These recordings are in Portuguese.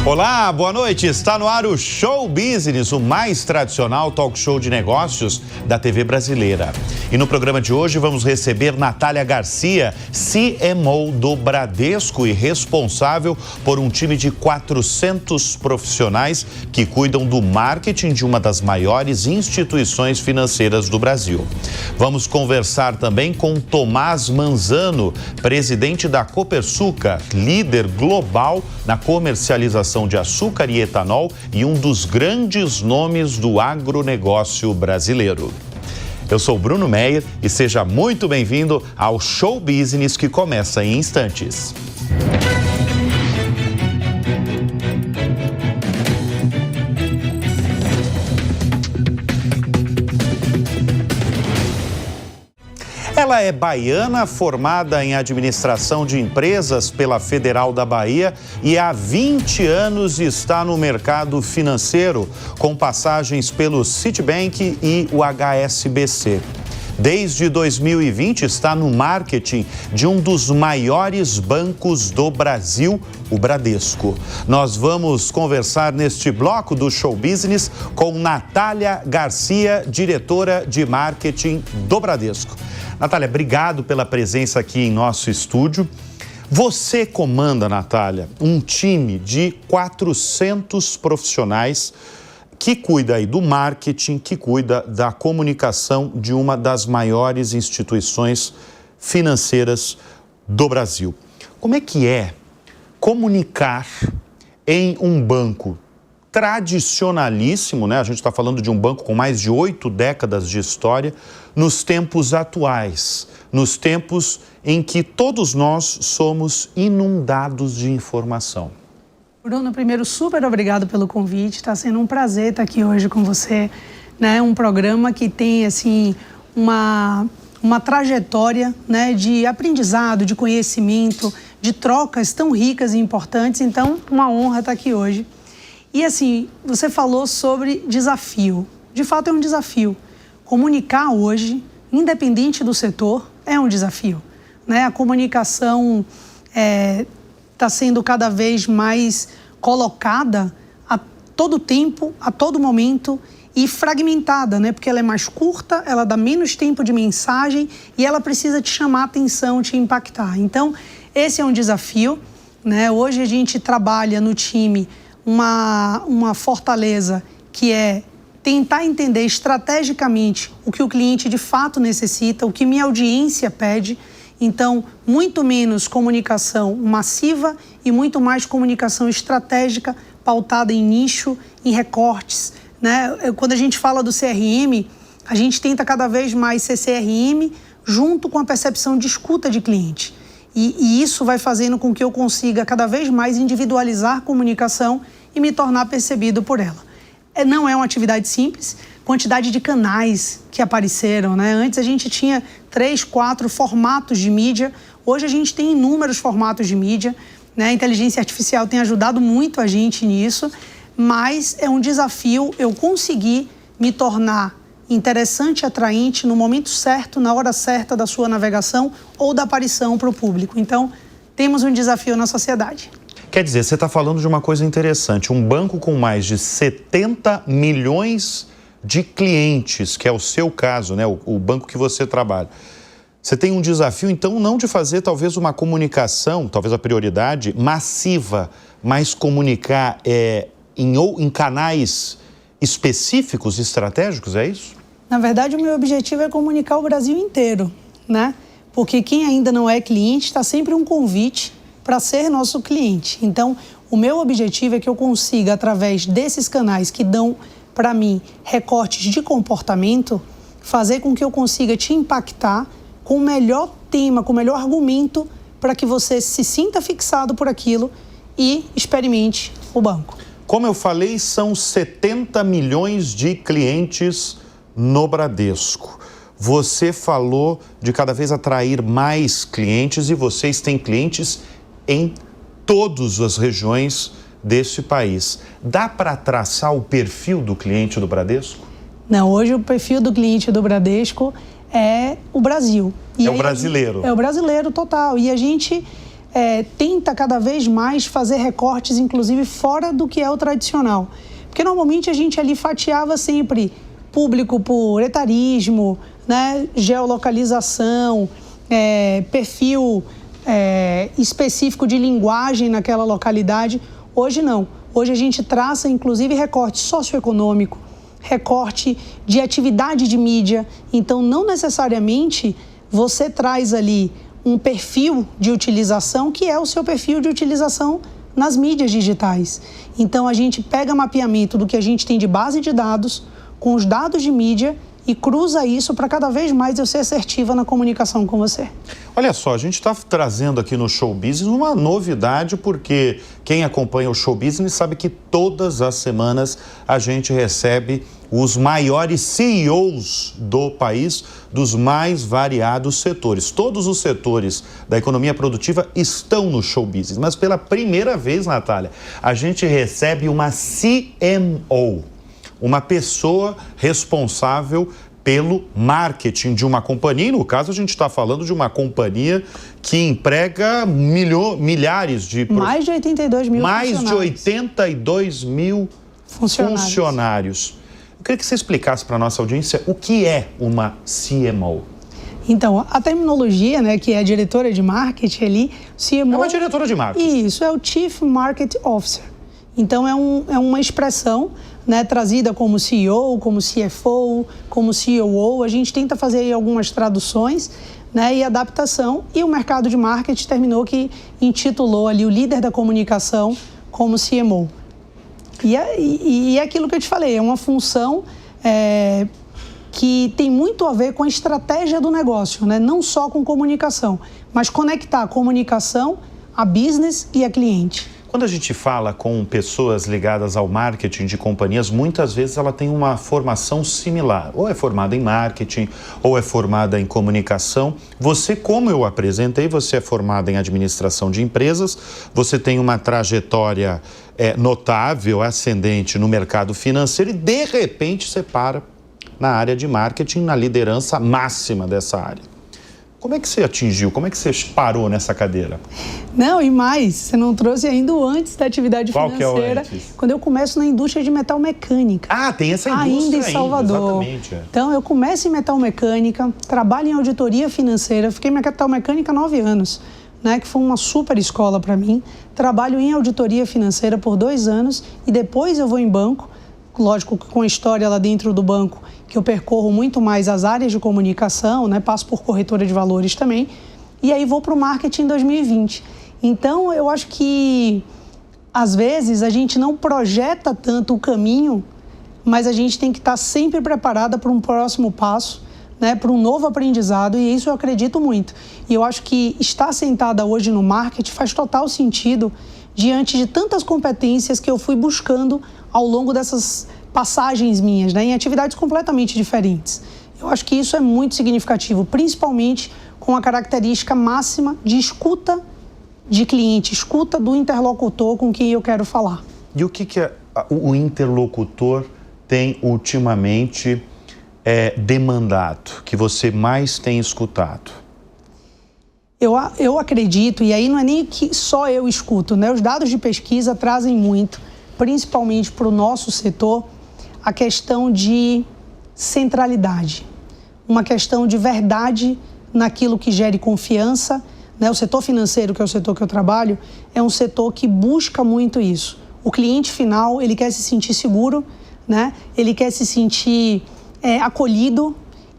Olá, boa noite. Está no ar o Show Business, o mais tradicional talk show de negócios da TV brasileira. E no programa de hoje vamos receber Natália Garcia, CMO do Bradesco e responsável por um time de 400 profissionais que cuidam do marketing de uma das maiores instituições financeiras do Brasil. Vamos conversar também com Tomás Manzano, presidente da Copersucar, líder global na comercialização de açúcar e etanol e um dos grandes nomes do agronegócio brasileiro. Eu sou Bruno Meyer e seja muito bem-vindo ao Show Business que começa em instantes. Ela é baiana, formada em administração de empresas pela Federal da Bahia e há 20 anos está no mercado financeiro, com passagens pelo Citibank e o HSBC. Desde 2020 está no marketing de um dos maiores bancos do Brasil, o Bradesco. Nós vamos conversar neste bloco do Show Business com Natália Garcia, diretora de marketing do Bradesco. Natália, obrigado pela presença aqui em nosso estúdio. Você comanda, Natália, um time de 400 profissionais que cuida aí do marketing, que cuida da comunicação de uma das maiores instituições financeiras do Brasil. Como é que é comunicar em um banco tradicionalíssimo, né? A gente está falando de um banco com mais de 8 décadas de história, nos tempos atuais, nos tempos em que todos nós somos inundados de informação. Bruno, primeiro, super obrigado pelo convite. Está sendo um prazer estar aqui hoje com você, né? Um programa que tem, assim, uma trajetória, né, de aprendizado, de conhecimento, de trocas tão ricas e importantes. Então, uma honra estar aqui hoje. E, assim, você falou sobre desafio. De fato, é um desafio. Comunicar hoje, independente do setor, é um desafio, né? A comunicação está sendo cada vez mais colocada a todo tempo, a todo momento e fragmentada, né? Porque ela é mais curta, ela dá menos tempo de mensagem e ela precisa te chamar a atenção, te impactar. Então, esse é um desafio, né? Hoje a gente trabalha no time uma fortaleza que é tentar entender estrategicamente o que o cliente de fato necessita, o que minha audiência pede. Então, muito menos comunicação massiva e muito mais comunicação estratégica, pautada em nicho, em recortes, né? Quando a gente fala do CRM, a gente tenta cada vez mais ser CRM junto com a percepção de escuta de cliente. E isso vai fazendo com que eu consiga cada vez mais individualizar a comunicação e me tornar percebido por ela. Não é uma atividade simples, quantidade de canais que apareceram, né? Antes a gente tinha 3, 4 formatos de mídia, hoje a gente tem inúmeros formatos de mídia, né? A inteligência artificial tem ajudado muito a gente nisso, mas é um desafio eu conseguir me tornar interessante e atraente no momento certo, na hora certa da sua navegação ou da aparição para o público. Então, temos um desafio na sociedade. Quer dizer, você está falando de uma coisa interessante, um banco com mais de 70 milhões de clientes, que é o seu caso, né? O banco que você trabalha. Você tem um desafio, então, não de fazer talvez uma comunicação, talvez a prioridade, massiva, mas comunicar em canais específicos, estratégicos, é isso? Na verdade, o meu objetivo é comunicar o Brasil inteiro, né? Porque quem ainda não é cliente está sempre um convite para ser nosso cliente. Então, o meu objetivo é que eu consiga, através desses canais que dão para mim recortes de comportamento, fazer com que eu consiga te impactar com o melhor tema, com o melhor argumento para que você se sinta fixado por aquilo e experimente o banco. Como eu falei, são 70 milhões de clientes no Bradesco. Você falou de cada vez atrair mais clientes e vocês têm clientes em todas as regiões desse país. Dá para traçar o perfil do cliente do Bradesco? Não, hoje o perfil do cliente do Bradesco é o Brasil. É o brasileiro. É o brasileiro total. E a gente tenta cada vez mais fazer recortes, inclusive fora do que é o tradicional. Porque normalmente a gente ali fatiava sempre público por etarismo, né, geolocalização, perfil específico de linguagem naquela localidade. Hoje não. Hoje a gente traça inclusive recorte socioeconômico, recorte de atividade de mídia. Então não necessariamente você traz ali um perfil de utilização que é o seu perfil de utilização nas mídias digitais. Então a gente pega mapeamento do que a gente tem de base de dados com os dados de mídia e cruza isso para cada vez mais eu ser assertiva na comunicação com você. Olha só, a gente está trazendo aqui no Show Business uma novidade, porque quem acompanha o Show Business sabe que todas as semanas a gente recebe os maiores CEOs do país, dos mais variados setores. Todos os setores da economia produtiva estão no Show Business, mas pela primeira vez, Natália, a gente recebe uma CMO, uma pessoa responsável pelo marketing de uma companhia. E no caso, a gente está falando de uma companhia que emprega milhares de... Mais de 82 mil funcionários. Mais de 82 mil funcionários. Eu queria que você explicasse para a nossa audiência o que é uma CMO. Então, a terminologia, né, que é a diretora de marketing ali, CMO... É uma diretora de marketing. Isso, é o Chief Marketing Officer. Então, é uma expressão, né, trazida como CEO, como CFO, como COO. A gente tenta fazer aí algumas traduções, né, e adaptação. E o mercado de marketing terminou que intitulou ali o líder da comunicação como CMO. E é aquilo que eu te falei, é uma função que tem muito a ver com a estratégia do negócio, né? Não só com comunicação, mas conectar a comunicação, a business e a cliente. Quando a gente fala com pessoas ligadas ao marketing de companhias, muitas vezes ela tem uma formação similar. Ou é formada em marketing, ou é formada em comunicação. Você, como eu apresentei, você é formada em administração de empresas, você tem uma trajetória notável, ascendente no mercado financeiro e, de repente, você para na área de marketing, na liderança máxima dessa área. Como é que você atingiu? Como é que você parou nessa cadeira? Não, e mais, você não trouxe ainda o antes da atividade financeira. Qual que é o antes? Quando eu começo na indústria de metalmecânica. Ah, tem essa indústria ainda em Salvador. Exatamente. Então, eu começo em metalmecânica, trabalho em auditoria financeira, fiquei em metalmecânica há 9 anos, né, que foi uma super escola para mim. Trabalho em auditoria financeira por 2 anos e depois eu vou em banco, lógico que com a história lá dentro do banco, que eu percorro muito mais as áreas de comunicação, né? Passo por corretora de valores também, e aí vou para o marketing em 2020. Então, eu acho que, às vezes, a gente não projeta tanto o caminho, mas a gente tem que estar sempre preparada para um próximo passo, né? Para um novo aprendizado, e isso eu acredito muito. E eu acho que estar sentada hoje no marketing faz total sentido diante de tantas competências que eu fui buscando ao longo dessas passagens minhas, né, em atividades completamente diferentes. Eu acho que isso é muito significativo, principalmente com a característica máxima de escuta de cliente, escuta do interlocutor com quem eu quero falar. E o que o interlocutor tem ultimamente demandado, que você mais tem escutado? Eu acredito, e aí não é nem que só eu escuto, né? Os dados de pesquisa trazem muito, principalmente para o nosso setor, a questão de centralidade, uma questão de verdade naquilo que gere confiança, né? O setor financeiro, que é o setor que eu trabalho, é um setor que busca muito isso. O cliente final, ele quer se sentir seguro, né? Ele quer se sentir acolhido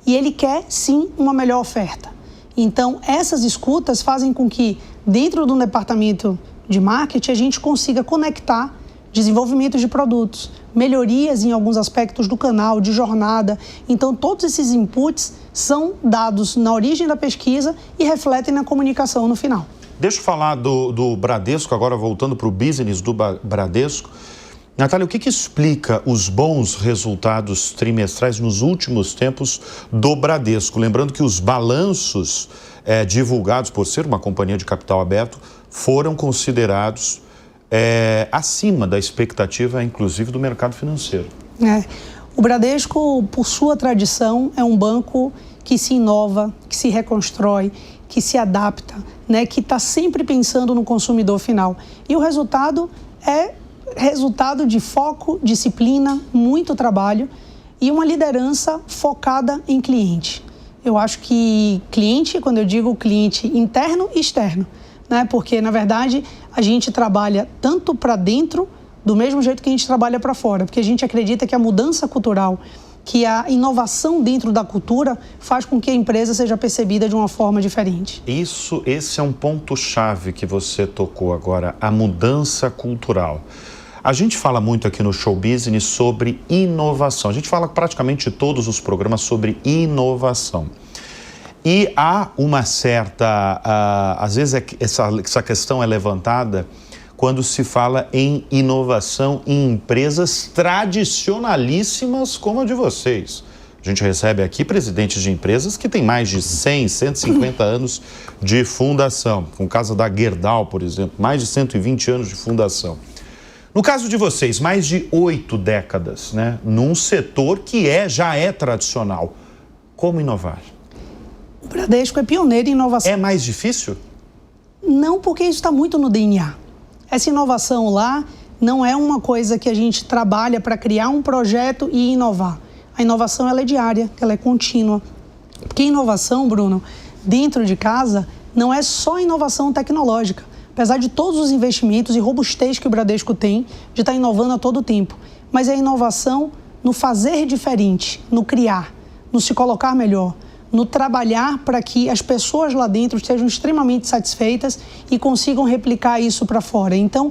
e ele quer, sim, uma melhor oferta. Então, essas escutas fazem com que, dentro do departamento de marketing, a gente consiga conectar desenvolvimento de produtos, melhorias em alguns aspectos do canal, de jornada. Então, todos esses inputs são dados na origem da pesquisa e refletem na comunicação no final. Deixa eu falar do Bradesco, agora voltando para o business do Bradesco. Natália, o que explica os bons resultados trimestrais nos últimos tempos do Bradesco? Lembrando que os balanços divulgados, por ser uma companhia de capital aberto, foram considerados acima da expectativa, inclusive, do mercado financeiro. O Bradesco, por sua tradição, é um banco que se inova, que se reconstrói, que se adapta, né, que está sempre pensando no consumidor final. E o resultado é resultado de foco, disciplina, muito trabalho e uma liderança focada em cliente. Eu acho que cliente, quando eu digo cliente interno e externo, né, porque, na verdade, a gente trabalha tanto para dentro, do mesmo jeito que a gente trabalha para fora, porque a gente acredita que a mudança cultural, que a inovação dentro da cultura faz com que a empresa seja percebida de uma forma diferente. Esse é um ponto-chave que você tocou agora, a mudança cultural. A gente fala muito aqui no Show Business sobre inovação. A gente fala praticamente todos os programas sobre inovação. E há uma certa... às vezes essa questão é levantada quando se fala em inovação em empresas tradicionalíssimas como a de vocês. A gente recebe aqui presidentes de empresas que têm mais de 100, 150 anos de fundação. Com o caso da Gerdau, por exemplo, mais de 120 anos de fundação. No caso de vocês, mais de 8 décadas, né, num setor que já é tradicional. Como inovar? O Bradesco é pioneiro em inovação. É mais difícil? Não, porque isso está muito no DNA. Essa inovação lá não é uma coisa que a gente trabalha para criar um projeto e inovar. A inovação ela é diária, ela é contínua. Porque inovação, Bruno, dentro de casa, não é só inovação tecnológica. Apesar de todos os investimentos e robustez que o Bradesco tem, de estar inovando a todo tempo. Mas é a inovação no fazer diferente, no criar, no se colocar melhor, no trabalhar para que as pessoas lá dentro estejam extremamente satisfeitas e consigam replicar isso para fora. Então,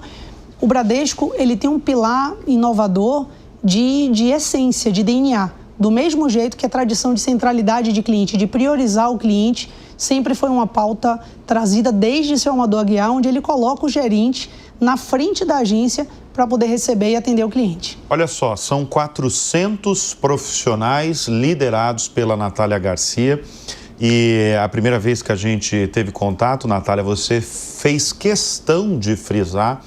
o Bradesco ele tem um pilar inovador de essência, de DNA. Do mesmo jeito que a tradição de centralidade de cliente, de priorizar o cliente, sempre foi uma pauta trazida desde seu Amador Aguiar, onde ele coloca o gerente na frente da agência para poder receber e atender o cliente. Olha só, são 400 profissionais liderados pela Natália Garcia e a primeira vez que a gente teve contato, Natália, você fez questão de frisar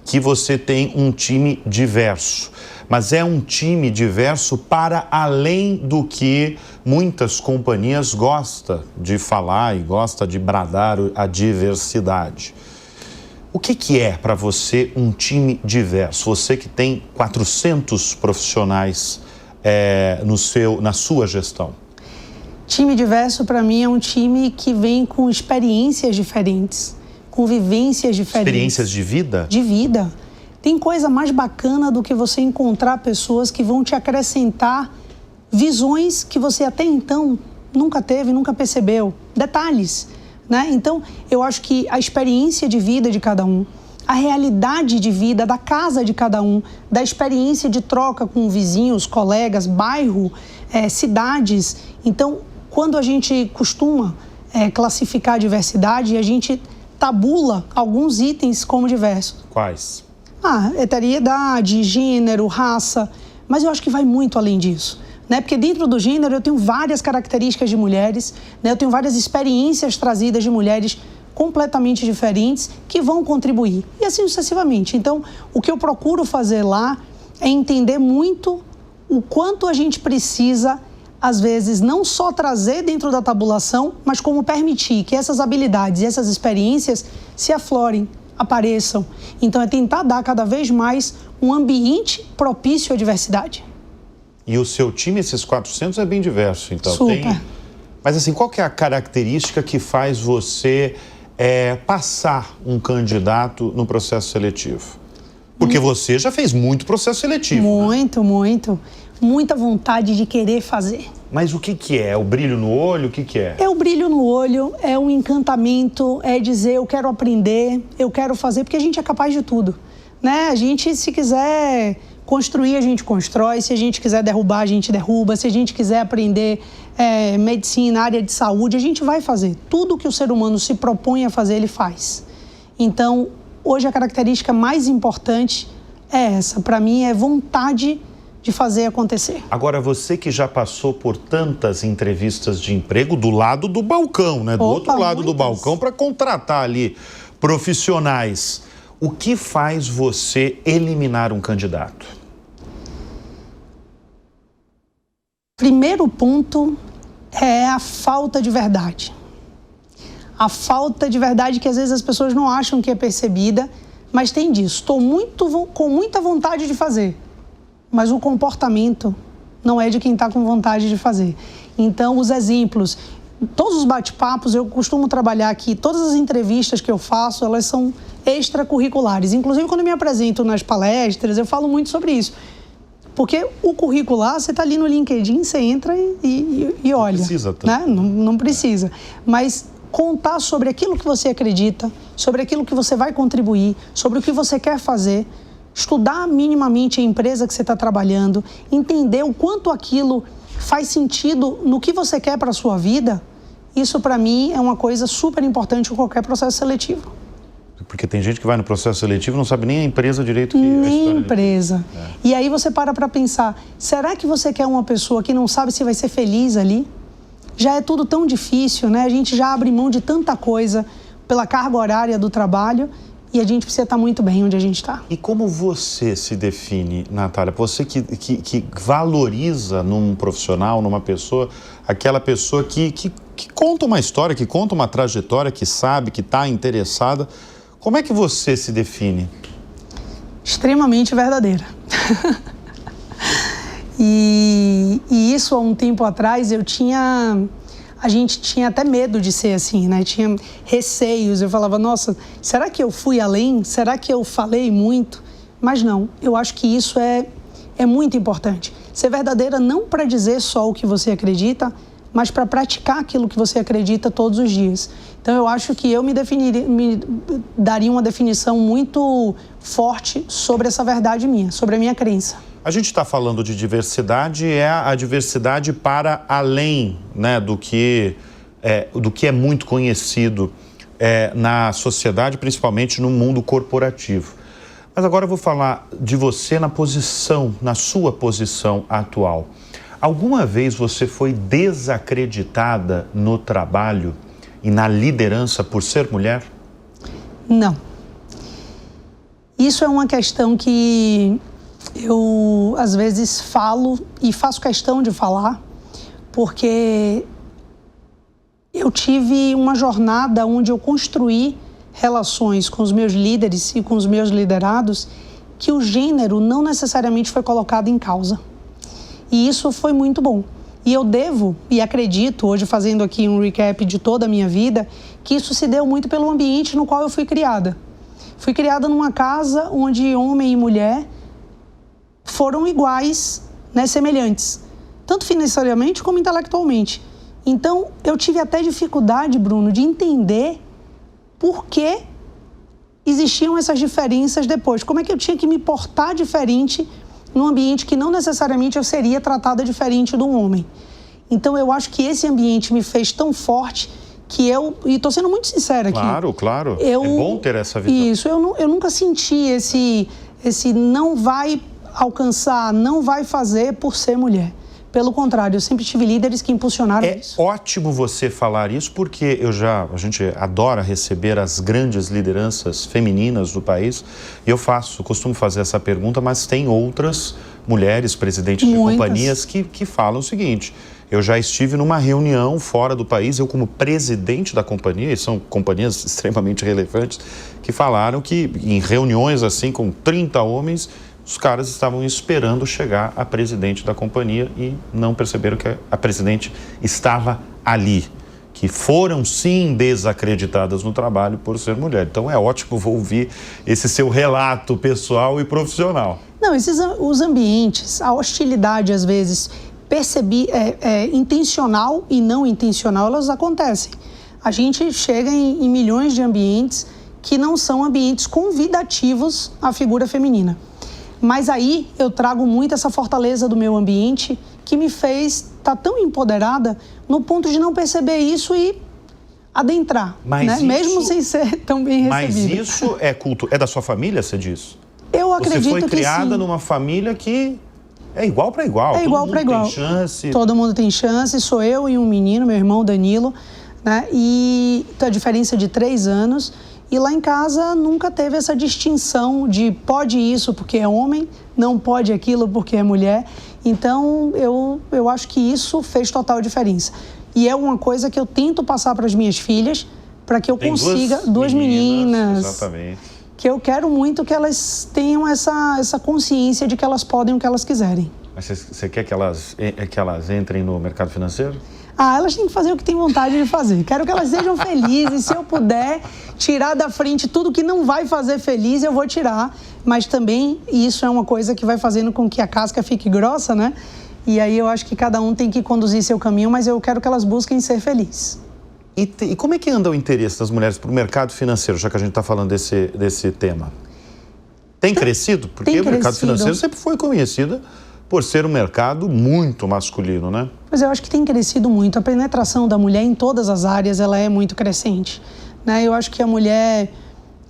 que você tem um time diverso. Mas é um time diverso para além do que muitas companhias gostam de falar e gostam de bradar a diversidade. O que é para você um time diverso? Você que tem 400 profissionais na sua gestão. Time diverso para mim é um time que vem com experiências diferentes, com vivências diferentes. Experiências de vida? De vida. Tem coisa mais bacana do que você encontrar pessoas que vão te acrescentar visões que você até então nunca teve, nunca percebeu. Detalhes, né? Então, eu acho que a experiência de vida de cada um, a realidade de vida da casa de cada um, da experiência de troca com vizinhos, colegas, bairro, cidades. Então, quando a gente costuma classificar a diversidade, a gente tabula alguns itens como diversos. Quais? Heteroidade, gênero, raça, mas eu acho que vai muito além disso, né? Porque dentro do gênero eu tenho várias características de mulheres, né? Eu tenho várias experiências trazidas de mulheres completamente diferentes que vão contribuir, e assim sucessivamente. Então, o que eu procuro fazer lá é entender muito o quanto a gente precisa, às vezes, não só trazer dentro da tabulação, mas como permitir que essas habilidades e essas experiências se aflorem, apareçam. Então, é tentar dar cada vez mais um ambiente propício à diversidade. E o seu time, esses 400, é bem diverso, então. Super. Mas, assim, qual que é a característica que faz você passar um candidato no processo seletivo? Porque você já fez muito processo seletivo. Muito, né? Muito. Muita vontade de querer fazer. Mas o que é? O brilho no olho? O que é? É o brilho no olho, é um encantamento, é dizer eu quero aprender, eu quero fazer, porque a gente é capaz de tudo, né? A gente, se quiser construir, a gente constrói, se a gente quiser derrubar, a gente derruba, se a gente quiser aprender medicina, área de saúde, a gente vai fazer. Tudo que o ser humano se propõe a fazer, ele faz. Então, hoje a característica mais importante é essa, para mim, é vontade de fazer acontecer. Agora, você que já passou por tantas entrevistas de emprego do lado do balcão, né? Do outro lado do balcão, para contratar ali profissionais. O que faz você eliminar um candidato? Primeiro ponto é a falta de verdade. A falta de verdade que às vezes as pessoas não acham que é percebida, mas tem disso. Estou com muita vontade de fazer, mas o comportamento não é de quem está com vontade de fazer. Então, os exemplos, todos os bate-papos, eu costumo trabalhar aqui, todas as entrevistas que eu faço, elas são extracurriculares. Inclusive, quando eu me apresento nas palestras, eu falo muito sobre isso. Porque o curricular, você está ali no LinkedIn, você entra e olha. Não precisa, né? Não precisa. Mas contar sobre aquilo que você acredita, sobre aquilo que você vai contribuir, sobre o que você quer fazer, estudar minimamente a empresa que você está trabalhando, entender o quanto aquilo faz sentido no que você quer para a sua vida, isso para mim é uma coisa super importante em qualquer processo seletivo. Porque tem gente que vai no processo seletivo e não sabe nem a empresa direito. Nem a empresa. E aí você para pensar, será que você quer uma pessoa que não sabe se vai ser feliz ali? Já é tudo tão difícil, né? A gente já abre mão de tanta coisa pela carga horária do trabalho e a gente precisa estar muito bem onde a gente está. E como você se define, Natália? Você que valoriza num profissional, numa pessoa, aquela pessoa que conta uma história, que conta uma trajetória, que sabe, que está interessada. Como é que você se define? Extremamente verdadeira. E isso, há um tempo atrás, a gente tinha até medo de ser assim, né? Tinha receios, eu falava, nossa, será que eu fui além? Será que eu falei muito? Mas não, eu acho que isso é muito importante. Ser verdadeira não para dizer só o que você acredita, mas para praticar aquilo que você acredita todos os dias. Então, eu acho que eu me daria uma definição muito forte sobre essa verdade minha, sobre a minha crença. A gente está falando de diversidade, é a diversidade para além, né, do que é muito conhecido na sociedade, principalmente no mundo corporativo. Mas agora eu vou falar de você na sua posição atual. Alguma vez você foi desacreditada no trabalho e na liderança por ser mulher? Não. Isso é uma questão que eu, às vezes, falo e faço questão de falar, porque eu tive uma jornada onde eu construí relações com os meus líderes e com os meus liderados que o gênero não necessariamente foi colocado em causa. E isso foi muito bom. E eu devo, e acredito, hoje fazendo aqui um recap de toda a minha vida, que isso se deu muito pelo ambiente no qual eu fui criada. Fui criada numa casa onde homem e mulher foram iguais, né, semelhantes, tanto financeiramente como intelectualmente. Então, eu tive até dificuldade, Bruno, de entender por que existiam essas diferenças depois. Como é que eu tinha que me portar diferente num ambiente que não necessariamente eu seria tratada diferente de um homem. Então, eu acho que esse ambiente me fez tão forte que e estou sendo muito sincera aqui. Claro. É bom ter essa visão. Isso, eu nunca senti esse não vai alcançar, não vai fazer por ser mulher. Pelo contrário, eu sempre tive líderes que impulsionaram isso. É ótimo você falar isso, porque a gente adora receber as grandes lideranças femininas do país. E eu costumo fazer essa pergunta, mas tem outras mulheres presidentes de companhias que falam o seguinte: eu já estive numa reunião fora do país, eu como presidente da companhia, e são companhias extremamente relevantes, que falaram que em reuniões assim com 30 homens, os caras estavam esperando chegar a presidente da companhia e não perceberam que a presidente estava ali, que foram sim desacreditadas no trabalho por ser mulher. Então é ótimo ouvir esse seu relato pessoal e profissional. Não, os ambientes, a hostilidade às vezes intencional e não intencional, elas acontecem. A gente chega em milhões de ambientes que não são ambientes convidativos à figura feminina. Mas aí eu trago muito essa fortaleza do meu ambiente que me fez estar tão empoderada no ponto de não perceber isso e adentrar, né? Mesmo sem ser tão bem recebida. Mas isso é da sua família, você diz? Eu acredito que sim. Você foi criada numa família que é igual para igual. É igual para igual. Todo mundo tem chance. Todo mundo tem chance. Sou eu e um menino, meu irmão Danilo, né? E a diferença de 3 anos. E lá em casa nunca teve essa distinção de pode isso porque é homem, não pode aquilo porque é mulher. Então, eu acho que isso fez total diferença. E é uma coisa que eu tento passar para as minhas filhas, para que eu consiga... Duas meninas. Exatamente. Que eu quero muito que elas tenham essa consciência de que elas podem o que elas quiserem. Mas você quer que elas entrem no mercado financeiro? Elas têm que fazer o que têm vontade de fazer. Quero que elas sejam felizes. Se eu puder tirar da frente tudo que não vai fazer feliz, eu vou tirar. Mas também isso é uma coisa que vai fazendo com que a casca fique grossa, né? E aí eu acho que cada um tem que conduzir seu caminho, mas eu quero que elas busquem ser felizes. E como é que anda o interesse das mulheres para o mercado financeiro, já que a gente está falando desse tema? Tem crescido? Porque o mercado financeiro sempre foi conhecido por ser um mercado muito masculino, né? Pois eu acho que tem crescido muito. A penetração da mulher em todas as áreas, ela é muito crescente, né? Eu acho que a mulher,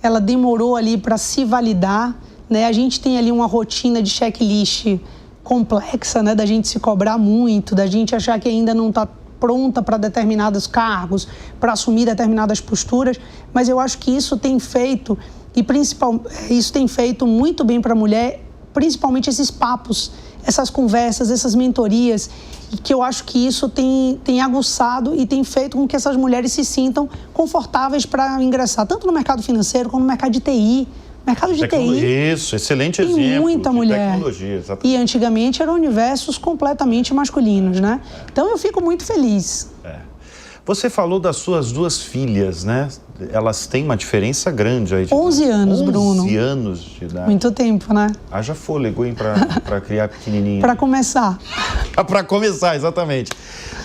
ela demorou ali para se validar, né? A gente tem ali uma rotina de checklist complexa, né? Da gente se cobrar muito, da gente achar que ainda não está pronta para determinados cargos, para assumir determinadas posturas, mas eu acho que isso tem feito, isso tem feito muito bem para a mulher, principalmente esses papos, essas conversas, essas mentorias, e que eu acho que isso tem aguçado e tem feito com que essas mulheres se sintam confortáveis para ingressar, tanto no mercado financeiro como no mercado de TI. Mercado de TI. Isso, excelente exemplo. Tem muita mulher. Tecnologia, exatamente. E antigamente eram universos completamente masculinos, né? Então eu fico muito feliz. Você falou das suas duas filhas, né? Elas têm uma diferença grande aí. 11 anos, Bruno. 11 anos de idade. Muito tempo, né? Haja fôlego, hein, para criar pequenininha. Para começar. Para começar, exatamente.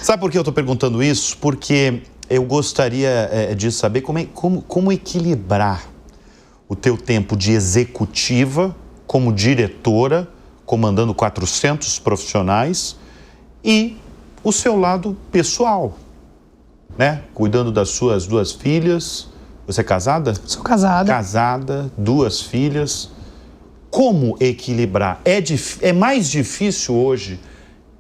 Sabe por que eu estou perguntando isso? Porque eu gostaria de saber como equilibrar o teu tempo de executiva, como diretora, comandando 400 profissionais, e o seu lado pessoal, né? Cuidando das suas duas filhas. Você é casada? Sou casada. Casada, duas filhas. Como equilibrar? É mais difícil hoje,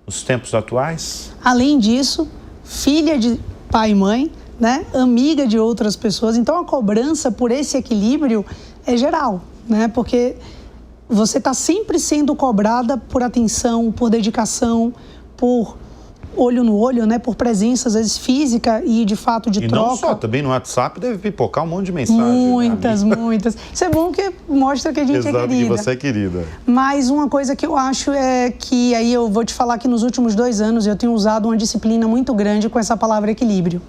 nos tempos atuais? Além disso, filha de pai e mãe, né? Amiga de outras pessoas. Então, a cobrança por esse equilíbrio é geral, né? Porque você está sempre sendo cobrada por atenção, por dedicação, por olho no olho, né? Por presença, às vezes, física e, de fato, de troca. E não só, também no WhatsApp deve pipocar um monte de mensagem. Muitas. Isso é bom que mostra que a gente é querida. Que você é querida. Mas uma coisa que eu acho é que, aí eu vou te falar que nos últimos 2 anos eu tenho usado uma disciplina muito grande com essa palavra equilíbrio.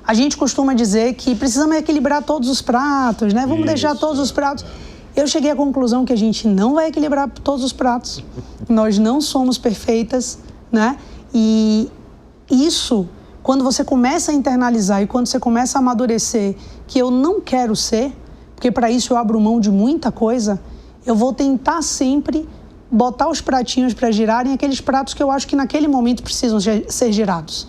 A gente costuma dizer que precisamos equilibrar todos os pratos, né? Vamos deixar todos os pratos. Eu cheguei à conclusão que a gente não vai equilibrar todos os pratos. Nós não somos perfeitas, né? E isso, quando você começa a internalizar e quando você começa a amadurecer que eu não quero ser, porque para isso eu abro mão de muita coisa, eu vou tentar sempre botar os pratinhos para girarem, aqueles pratos que eu acho que naquele momento precisam ser girados.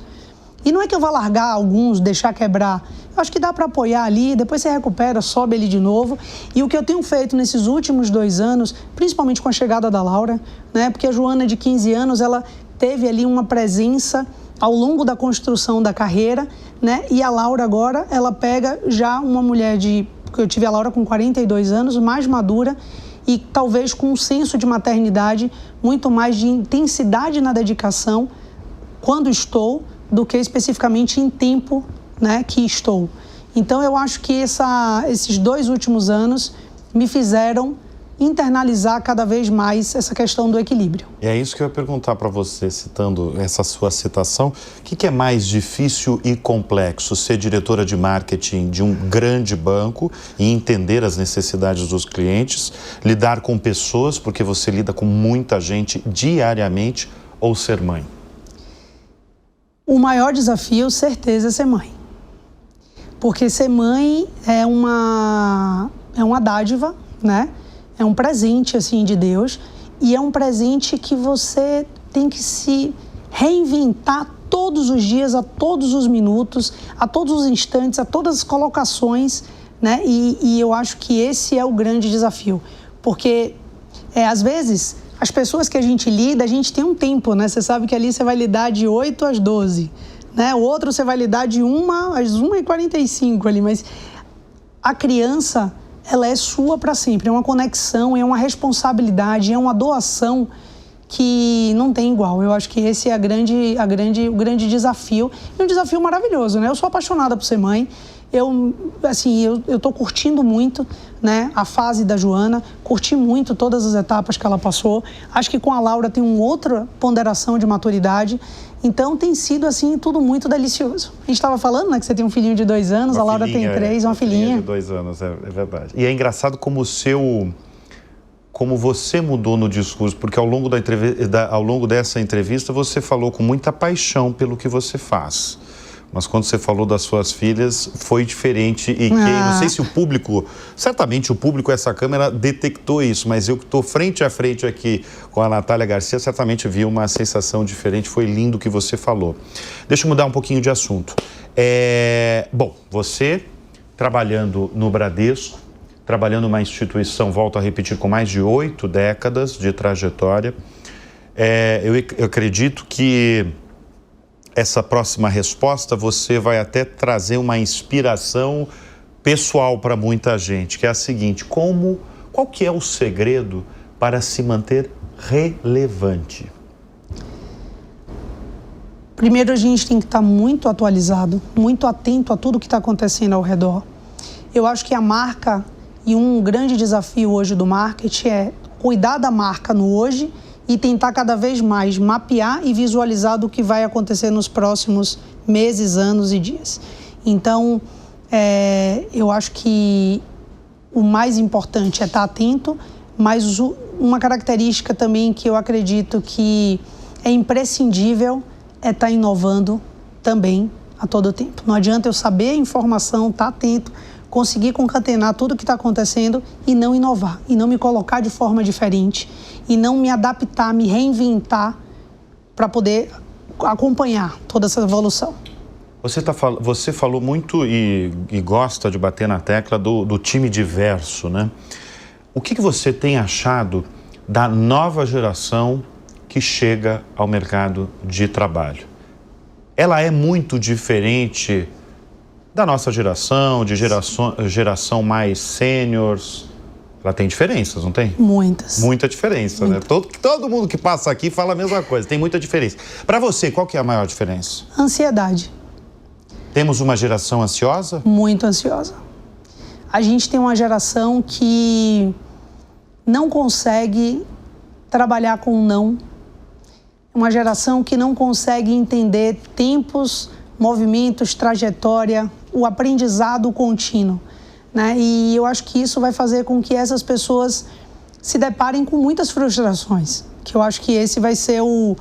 E não é que eu vou largar alguns, deixar quebrar. Eu acho que dá para apoiar ali, depois você recupera, sobe ali de novo. E o que eu tenho feito nesses últimos 2 anos, principalmente com a chegada da Laura, né? Porque a Joana, de 15 anos, ela teve ali uma presença ao longo da construção da carreira, né? E a Laura agora, ela pega já uma mulher porque eu tive a Laura com 42 anos, mais madura e talvez com um senso de maternidade, muito mais de intensidade na dedicação, quando estou, do que especificamente em tempo, né, que estou. Então, eu acho que esses 2 últimos anos me fizeram internalizar cada vez mais essa questão do equilíbrio. E é isso que eu ia perguntar para você, citando essa sua citação. O que é mais difícil e complexo? Ser diretora de marketing de um grande banco e entender as necessidades dos clientes, lidar com pessoas, porque você lida com muita gente diariamente, ou ser mãe? O maior desafio, certeza, é ser mãe. Porque ser mãe é uma dádiva, né? É um presente, assim, de Deus. E é um presente que você tem que se reinventar todos os dias, a todos os minutos, a todos os instantes, a todas as colocações, né? E eu acho que esse é o grande desafio. Porque, às vezes, as pessoas que a gente lida, a gente tem um tempo, né? Você sabe que ali você vai lidar de 8 às 12, né? O outro você vai lidar de 1 às 1h45 ali, mas a criança, ela é sua para sempre. É uma conexão, é uma responsabilidade, é uma doação que não tem igual. Eu acho que esse é o grande desafio, e um desafio maravilhoso, né? Eu sou apaixonada por ser mãe, eu tô curtindo muito, né, a fase da Joana, curti muito todas as etapas que ela passou. Acho que com a Laura tem uma outra ponderação de maturidade, então tem sido, assim, tudo muito delicioso. A gente estava falando, né, que você tem um filhinho de 2 anos, a Laura tem 3, uma filhinha de 2 anos, é verdade. E é engraçado como você mudou no discurso, porque ao longo dessa entrevista você falou com muita paixão pelo que você faz. Mas quando você falou das suas filhas, foi diferente. E não sei se o público, certamente o público, essa câmera detectou isso, mas eu que estou frente a frente aqui com a Natália Garcia, certamente vi uma sensação diferente. Foi lindo o que você falou. Deixa eu mudar um pouquinho de assunto. Bom, você trabalhando no Bradesco, trabalhando numa instituição, volto a repetir, com mais de 8 décadas de trajetória, eu acredito que essa próxima resposta você vai até trazer uma inspiração pessoal para muita gente, que é a seguinte: qual que é o segredo para se manter relevante? Primeiro, a gente tem que estar muito atualizado, muito atento a tudo que está acontecendo ao redor. Eu acho que a marca, e um grande desafio hoje do marketing, é cuidar da marca no hoje e tentar cada vez mais mapear e visualizar do que vai acontecer nos próximos meses, anos e dias. Então, eu acho que o mais importante é estar atento, mas uma característica também que eu acredito que é imprescindível é estar inovando também a todo tempo. Não adianta eu saber a informação, estar atento, conseguir concatenar tudo o que está acontecendo e não inovar, e não me colocar de forma diferente, e não me adaptar, me reinventar para poder acompanhar toda essa evolução. Você falou muito e gosta de bater na tecla do time diverso, né? O que você tem achado da nova geração que chega ao mercado de trabalho? Ela é muito diferente da nossa geração, de geração mais sêniors? Ela tem diferenças, não tem? Muitas. Muita diferença, né? Todo mundo que passa aqui fala a mesma coisa, tem muita diferença. Para você, qual que é a maior diferença? Ansiedade. Temos uma geração ansiosa? Muito ansiosa. A gente tem uma geração que não consegue trabalhar com não. Uma geração que não consegue entender tempos, movimentos, trajetória, o aprendizado contínuo, né? E eu acho que isso vai fazer com que essas pessoas se deparem com muitas frustrações, que eu acho que esse vai ser o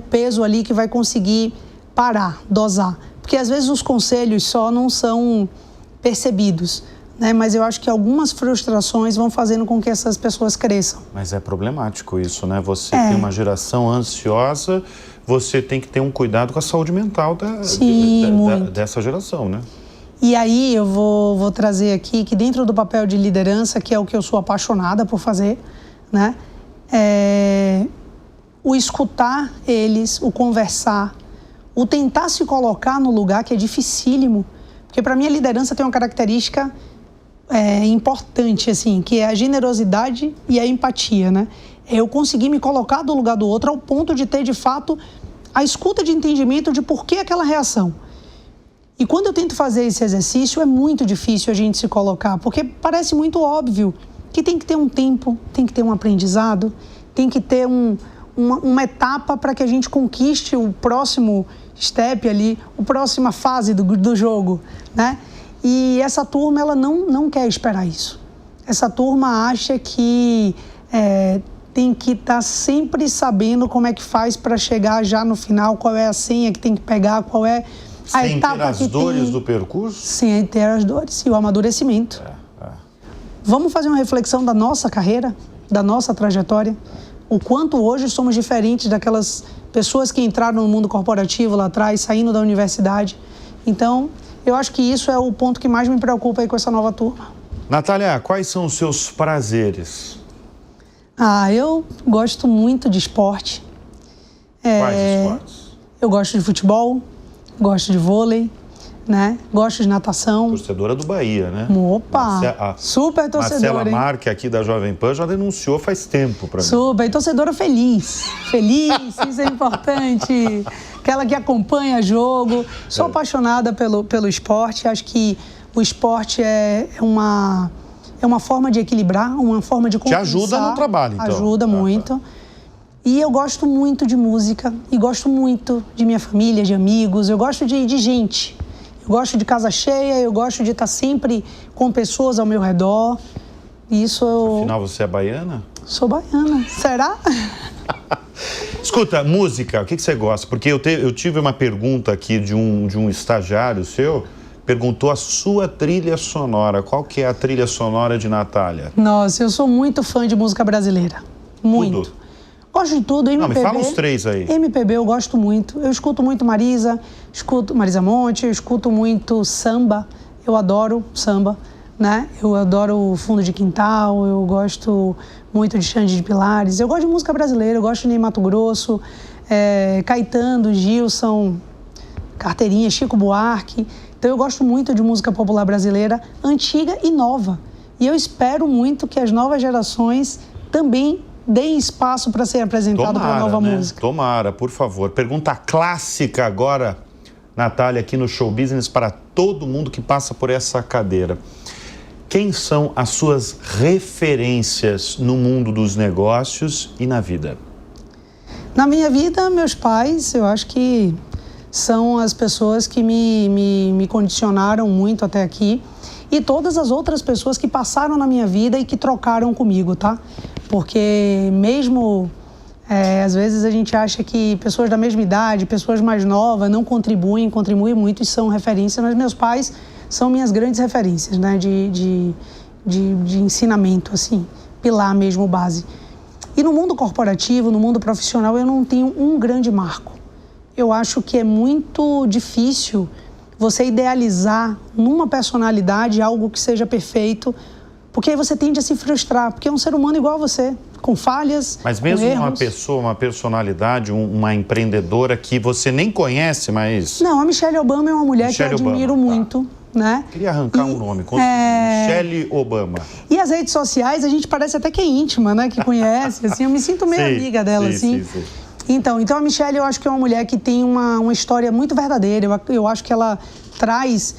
peso ali que vai conseguir parar, dosar. Porque às vezes os conselhos só não são percebidos, né? Mas eu acho que algumas frustrações vão fazendo com que essas pessoas cresçam. Mas é problemático isso, né? Você tem uma geração ansiosa, você tem que ter um cuidado com a saúde mental dessa geração, né? E aí eu vou trazer aqui que dentro do papel de liderança, que é o que eu sou apaixonada por fazer, né? O escutar eles, o conversar, o tentar se colocar no lugar, que é dificílimo. Porque para mim a liderança tem uma característica importante, assim, que é a generosidade e a empatia, né? Eu conseguir me colocar do lugar do outro ao ponto de ter, de fato, a escuta de entendimento de por que aquela reação. E quando eu tento fazer esse exercício, é muito difícil a gente se colocar, porque parece muito óbvio que tem que ter um tempo, tem que ter um aprendizado, tem que ter uma etapa para que a gente conquiste o próximo step ali, a próxima fase do jogo, né? E essa turma, ela não quer esperar isso. Essa turma acha que tem que estar sempre sabendo como é que faz para chegar já no final, qual é a senha que tem que pegar, qual é a etapa que tem. Sem ter as dores do percurso? Sem ter as dores e o amadurecimento. Vamos fazer uma reflexão da nossa carreira, da nossa trajetória, o quanto hoje somos diferentes daquelas pessoas que entraram no mundo corporativo lá atrás, saindo da universidade. Então, eu acho que isso é o ponto que mais me preocupa aí com essa nova turma. Natália, quais são os seus prazeres? Eu gosto muito de esporte. Quais esportes? Eu gosto de futebol, gosto de vôlei, né? Gosto de natação. Torcedora do Bahia, né? Opa! Super torcedora, Marcela Marque, aqui da Jovem Pan, já denunciou faz tempo para mim. Super, e torcedora feliz. Feliz, isso é importante. Aquela que acompanha jogo. Sou apaixonada pelo esporte. Acho que o esporte é uma forma de equilibrar, uma forma de compensar. Te ajuda no trabalho, então. Ajuda muito. E eu gosto muito de música, e gosto muito de minha família, de amigos, eu gosto de gente. Eu gosto de casa cheia, eu gosto de estar sempre com pessoas ao meu redor. Isso eu... Afinal, você é baiana? Sou baiana. Será? Escuta, música, o que você gosta? Porque eu tive uma pergunta aqui de um estagiário seu, perguntou a sua trilha sonora. Qual que é a trilha sonora de Natália? Nossa, eu sou muito fã de música brasileira. Muito. Tudo? Gosto de tudo, MPB. Não, me fala uns 3 aí. MPB eu gosto muito. Eu escuto muito Marisa Monte, eu escuto muito samba. Eu adoro samba, né? Eu adoro Fundo de Quintal, eu gosto muito de Xande de Pilares. Eu gosto de música brasileira, eu gosto de Ney Matogrosso, Caetano, Gilson, Carteirinha, Chico Buarque. Então eu gosto muito de música popular brasileira, antiga e nova. E eu espero muito que as novas gerações também deem espaço para ser apresentado para a nova música. Tomara, por favor. Pergunta clássica agora, Natália, aqui no Show Business, para todo mundo que passa por essa cadeira. Quem são as suas referências no mundo dos negócios e na vida? Na minha vida, meus pais, eu acho que são as pessoas que me condicionaram muito até aqui. E todas as outras pessoas que passaram na minha vida e que trocaram comigo, tá? Porque mesmo, às vezes a gente acha que pessoas da mesma idade, pessoas mais novas não contribuem muito e são referências, mas meus pais são minhas grandes referências, né? De ensinamento, assim, pilar mesmo, base. E no mundo corporativo, no mundo profissional, eu não tenho um grande marco. Eu acho que é muito difícil você idealizar numa personalidade algo que seja perfeito, porque aí você tende a se frustrar, porque é um ser humano igual a você, com falhas, mas mesmo com erros. Uma pessoa, uma personalidade, uma empreendedora que você nem conhece, mas... Não, a Michelle Obama é uma mulher que eu admiro muito, né? Queria arrancar um nome, Michelle Obama. E as redes sociais, a gente parece até que é íntima, né? Que conhece, assim, eu me sinto meio amiga dela, assim. Sim. Então, a Michelle, eu acho que é uma mulher que tem uma história muito verdadeira. Eu acho que ela traz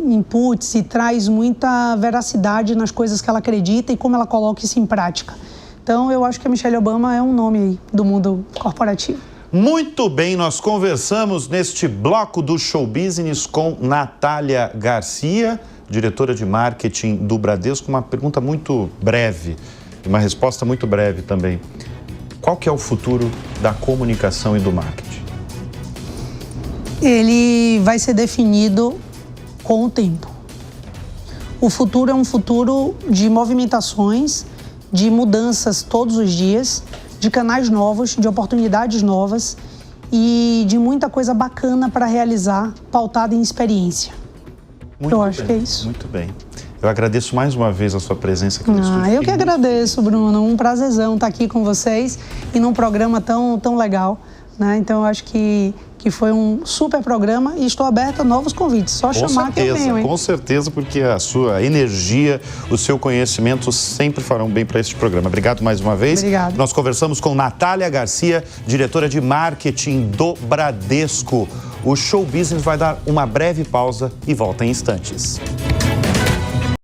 inputs e traz muita veracidade nas coisas que ela acredita e como ela coloca isso em prática. Então, eu acho que a Michelle Obama é um nome aí do mundo corporativo. Muito bem, nós conversamos neste bloco do Show Business com Natália Garcia, diretora de marketing do Bradesco. Uma pergunta muito breve, uma resposta muito breve também. Qual que é o futuro da comunicação e do marketing? Ele vai ser definido com o tempo. O futuro é um futuro de movimentações, de mudanças todos os dias, de canais novos, de oportunidades novas e de muita coisa bacana para realizar, pautada em experiência. Eu acho que é isso. Muito bem. Eu agradeço mais uma vez a sua presença aqui no estúdio. Eu que agradeço, Bruno. Um prazerzão estar aqui com vocês e num programa tão legal, né? Então, eu acho que foi um super programa e estou aberta a novos convites. Só chamar que eu venho, hein? Com certeza, porque a sua energia, o seu conhecimento sempre farão bem para este programa. Obrigado mais uma vez. Obrigado. Nós conversamos com Natália Garcia, diretora de marketing do Bradesco. O Show Business vai dar uma breve pausa e volta em instantes.